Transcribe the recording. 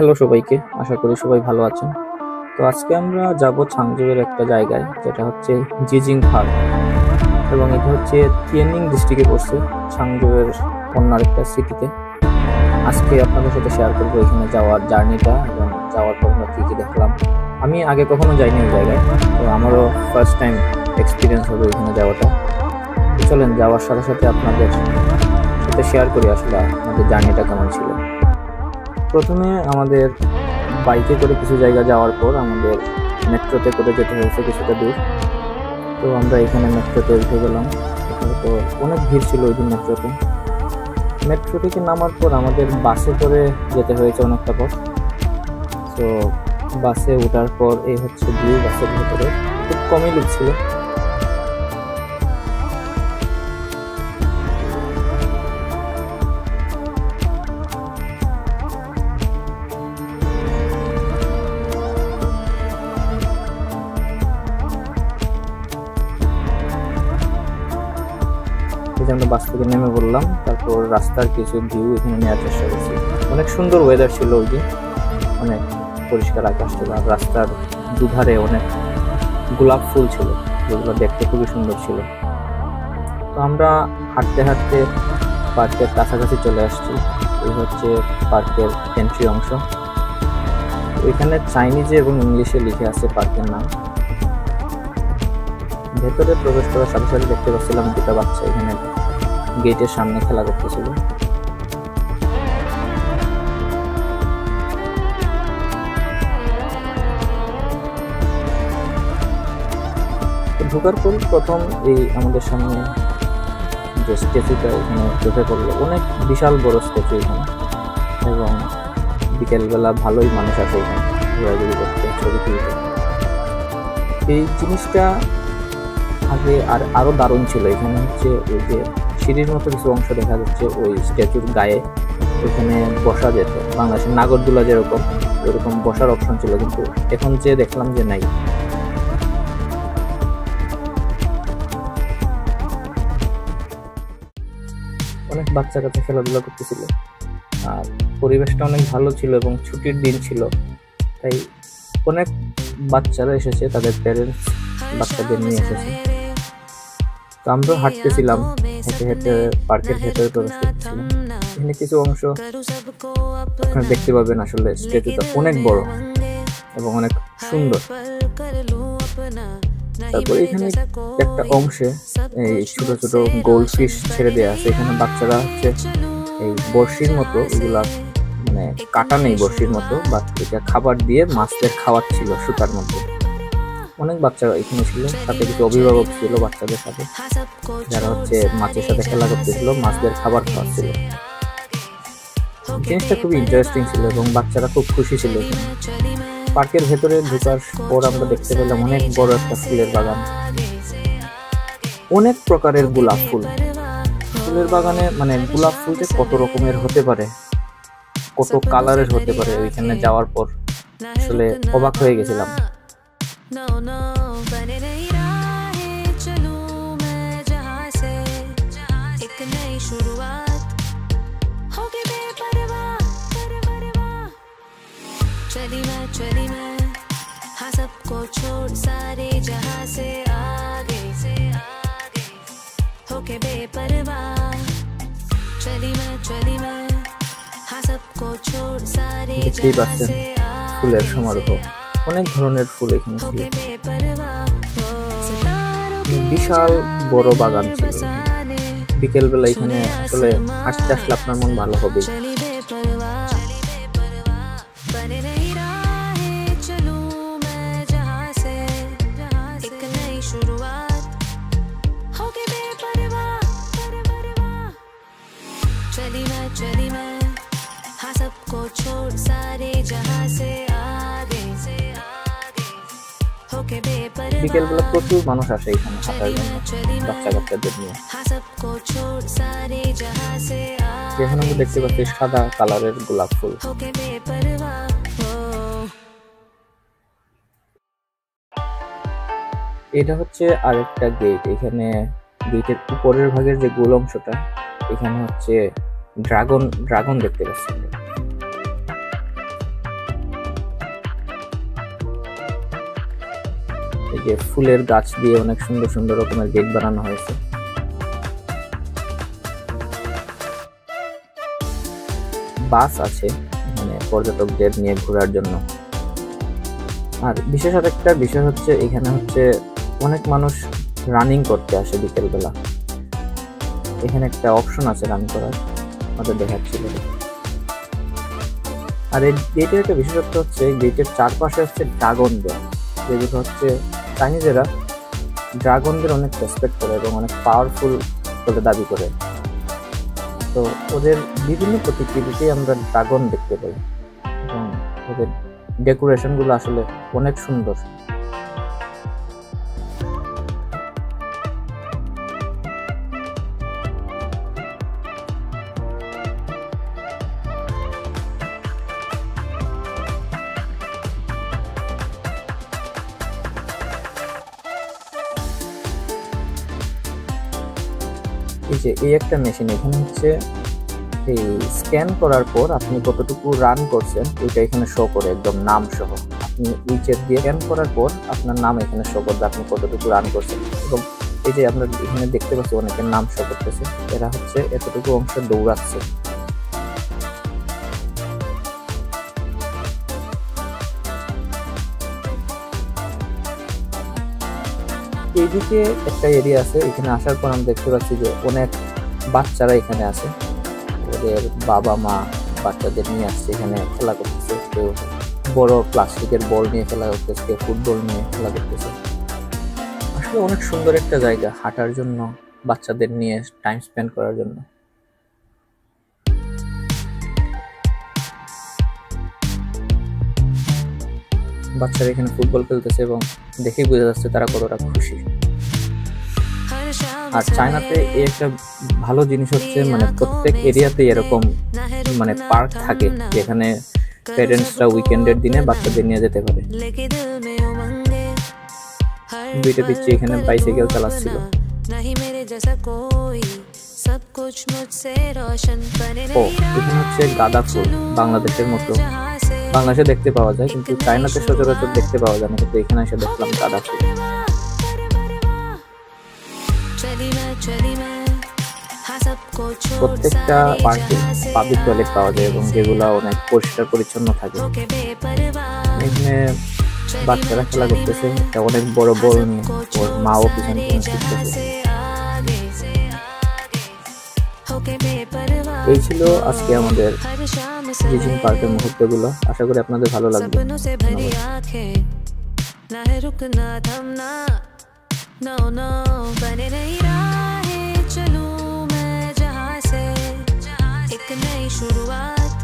Hello সবাইকে, আশা করি সবাই ভালো আছেন। তো আজকে আমরা যাব চাংজুয়ের একটা জায়গায়, যেটা হচ্ছে জিজিং পার্ক, এবং এটা হচ্ছে তিয়ানিং ডিস্ট্রিক্টে পড়ছে, চাংজুয়ের অন্য একটা সিটিতে। আজকে আপনাদের সাথে শেয়ার করবো এখানে যাওয়ার জার্নিটা এবং যাওয়ার পর আমরা কী কী দেখলাম। আমি আগে কখনো যাইনি ওই জায়গায়, তো আমারও ফার্স্ট টাইম এক্সপিরিয়েন্স হবে এখানে যাওয়াটা। তো চলেন যাওয়ার সাথে সাথে আপনাদের সাথে শেয়ার করি আসলে আমাদের জার্নিটা কেমন ছিল। প্রথমে আমাদের বাইকে করে কিছু জায়গা যাওয়ার পর আমাদের মেট্রোতে করে যেতে হয়েছে কিছুটা দূর। তো আমরা এখানে মেট্রোতে উঠে গেলাম। এখানে তো অনেক ভিড় ছিল ওই দিন মেট্রোতে। মেট্রো থেকে নামার পর আমাদের বাসে করে যেতে হয়েছে অনেকটা পথ। তো বাসে ওঠার পর এই হচ্ছে ভিউ বাসের ভেতরে, খুব কমই লোক ছিল। আমরা বাস থেকে নেমে পড়লাম, তারপর রাস্তার কিছু ভিউ এখানে নেওয়ার চেষ্টা করছি। অনেক সুন্দর ওয়েদার ছিল ওই দিন, অনেক পরিষ্কার আকাশ ছিল, আর রাস্তার দুধারে অনেক গোলাপ ফুল ছিল, যেগুলো দেখতে খুবই সুন্দর ছিল। তো আমরা হাঁটতে হাঁটতে পার্কের কাছাকাছি চলে আসছি। এই হচ্ছে পার্কের এন্ট্রি অংশ। এখানে চাইনিজে এবং ইংলিশে লিখে আছে পার্কের নাম। ভেতরে প্রবেশ করার সাথে সাথে দেখতে পাচ্ছিলাম দুটা বাচ্চা এখানে গেটের সামনে খেলা করতেছিল। ঢোকার পর প্রথম এই আমাদের সামনে যে স্ট্যাচুটা এখানে চোখে পড়লো, অনেক বিশাল বড় স্ট্যাচু এখানে, এবং বিকেলবেলা ভালোই মানুষ আছে এখানে ঘোরাঘুরি করতে, ছবি তুলতে। এই জিনিসটা আগে আরো দারুণ ছিল। এখানে হচ্ছে ওই যে সিঁড়ির মতো কিছু অংশ দেখা যাচ্ছে ওই স্ট্যাচুর গায়ে, ওইখানে বসা যেত, বাংলাদেশের নাগরদোলা যেরকম ওইরকম বসার অপশন ছিল, কিন্তু এখন যে দেখলাম যে নাই। অনেক বাচ্চা কাচ্চা খেলাধুলা করতেছিল, আর পরিবেশটা অনেক ভালো ছিল এবং ছুটির দিন ছিল, তাই অনেক বাচ্চারা এসেছে, তাদের প্যারেন্টস বাচ্চাদের নিয়ে এসেছে। তো আমরা হাঁটতেছিলাম, হেঁটে হেঁটে পার্কের ভেতরে প্রবেশ করতেছিলাম। এখানে কিছু অংশ আপনারা দেখতে পাবেন, আসলে স্ট্যাচুটা অনেক বড় এবং অনেক সুন্দর। তারপর এখানে একটা অংশে এই ছোট ছোট গোল্ড ফিশ ছেড়ে দেওয়া আছে। এখানে বাচ্চারা হচ্ছে এই বড়শির মতো, এগুলা মানে কাটা নেই বড়শির মতো, বাট এটা খাবার দিয়ে মাছদের খাওয়াচ্ছিল সুতার মধ্যে। অনেক বাচ্চারা এখানে ছিল, সাথে কিছু অভিভাবক ছিল বাচ্চাদের সাথে, যারা হচ্ছে মাছের সাথে খেলা করতেছিল, মাছদের খাবার খাওয়াচ্ছিল। জিনিসটা খুবই ইন্টারেস্টিং ছিল এবং বাচ্চারা খুব খুশি ছিল এখানে। পার্কের ভেতরে ঢোকার পর আমরা দেখতে পেলাম অনেক বড় একটা ফুলের বাগান, অনেক প্রকারের গোলাপ ফুল। ফুলের বাগানে মানে গোলাপ ফুল যে কত রকমের হতে পারে, কত কালারের হতে পারে, ওইখানে যাওয়ার পর আসলে অবাক হয়ে গেছিলাম। चली मैं हाँ सबको छोड़ सारे जहां से आगे होके बेपरवाह चली मैं हाँ सबको छोड़ सारे जहां से ফুলের সমারোহ, অনেক ধরনের ফুল এখানে ছিল, বিশাল বড় বাগান ছিল। বিকেলবেলা এখানে আসলে হাঁটতে আসলে আপনার মন ভালো হবে। चली मैं हाँ सबको छोड़ सारे जहां से आगे होके बेपरवाह। বিকেলবেলা প্রচুর মানুষ আসে এখানে হাঁটার জন্য, বাচ্চা কাচ্চাদের নিয়ে। हाँ सबको छोड़ सारे जहां से যেখানে আমরা দেখতে পাচ্ছি সাদা কালারের গোলাপ ফুল। होके बेपरवाह। এটা হচ্ছে আরেকটা গেট। এখানে গেটের উপরের ভাগের যে গোল অংশটা, এখানে হচ্ছে ড্রাগন দেখতে পাচ্ছি। এই যে ফুলের গাছ দিয়ে অনেক সুন্দর সুন্দর রকমের গেট বানানো হয়েছে। বাস আছে মানে পর্যটকদের নিয়ে ঘোরার জন্য। আর বিশেষ আরেকটা বিষয় হচ্ছে এখানে হচ্ছে অনেক মানুষ রানিং করতে আসে বিকেলবেলা। এখানে একটা অপশন আছে রান করার, আমাদের দেখাচ্ছিল। আর এই গেটের একটা বিশেষত্ব হচ্ছে গেটের চারপাশে হচ্ছে ড্রাগন দেওয়া, যেগুলো হচ্ছে চাইনিজেরা ড্রাগনদের অনেক রেসপেক্ট করে এবং অনেক পাওয়ারফুল বলে দাবি করে। তো ওদের বিভিন্ন প্রতিকৃতিতে আমরা ড্রাগন দেখতে পাই এবং ওদের ডেকোরেশন গুলো আসলে অনেক সুন্দর। এই যে এই একটা মেশিন, এখানে হচ্ছে এই স্ক্যান করার পর আপনি কতটুকু রান করছেন ওইটা এখানে শো করে একদম নাম সহ। আপনি উইচেট দিয়ে স্ক্যান করার পর আপনার নাম এখানে শো করবে, আপনি কতটুকু রান করছেন। এবং এই যে আমরা এখানে দেখতে পাচ্ছি অনেকের নাম শো করতেছে, এরা হচ্ছে এতটুকু অংশ দৌড়াচ্ছে। এইদিকে একটা এরিয়া আছে, এখানে আসার পর আমি দেখতে পাচ্ছি যে অনেক বাচ্চারা এখানে আছে, ওদের বাবা মা বাচ্চাদের নিয়ে আসছে এখানে খেলা করতেছে। কেউ বড় প্লাস্টিকের বল নিয়ে খেলা করতেছে, কেউ ফুটবল নিয়ে খেলা করতেছে। আসলে অনেক সুন্দর একটা জায়গা হাঁটার জন্য, বাচ্চাদের নিয়ে টাইম স্পেন্ড করার জন্য। বাচ্চারা এখানে ফুটবল খেলতেছে এবং দেখেই বোঝা যাচ্ছে তারা কতটা খুশি। আর চায়নাতে এই একটা ভালো জিনিস হচ্ছে মানে প্রত্যেক এরিয়াতে এরকম মানে পার্ক থাকে যেখানে প্যারেন্টসরা উইকেন্ডের দিনে বাচ্চাদের নিয়ে যেতে পারে। দুইটা পিচ্ছি এখানে বাইসাইকেল চালাচ্ছিল। ও এখানে হচ্ছে গাঁদা ফুল, বাংলাদেশের মতো বাংলাদেশে দেখতে পাওয়া যায় কিন্তু চায়নাতে সচরাচর দেখতে পাওয়া যায় না, কিন্তু এখানে এসে দেখলাম গাঁদা ফুল। প্রত্যেকটা পার্কে পাবলিক টয়লেট পাওয়া যায় এবং যেগুলো অনেক পরিষ্কার পরিচ্ছন্ন থাকে। এখানে বাচ্চারা খেলা করতেছে, একটা অনেক বড় বল নিয়ে, ওর মাও পিছনে শিখতেছে। এই ছিল আজকে আমাদের জিজিং পার্কের মুহূর্তগুলো, আশা করি আপনাদের ভালো লাগবে। शुरुआत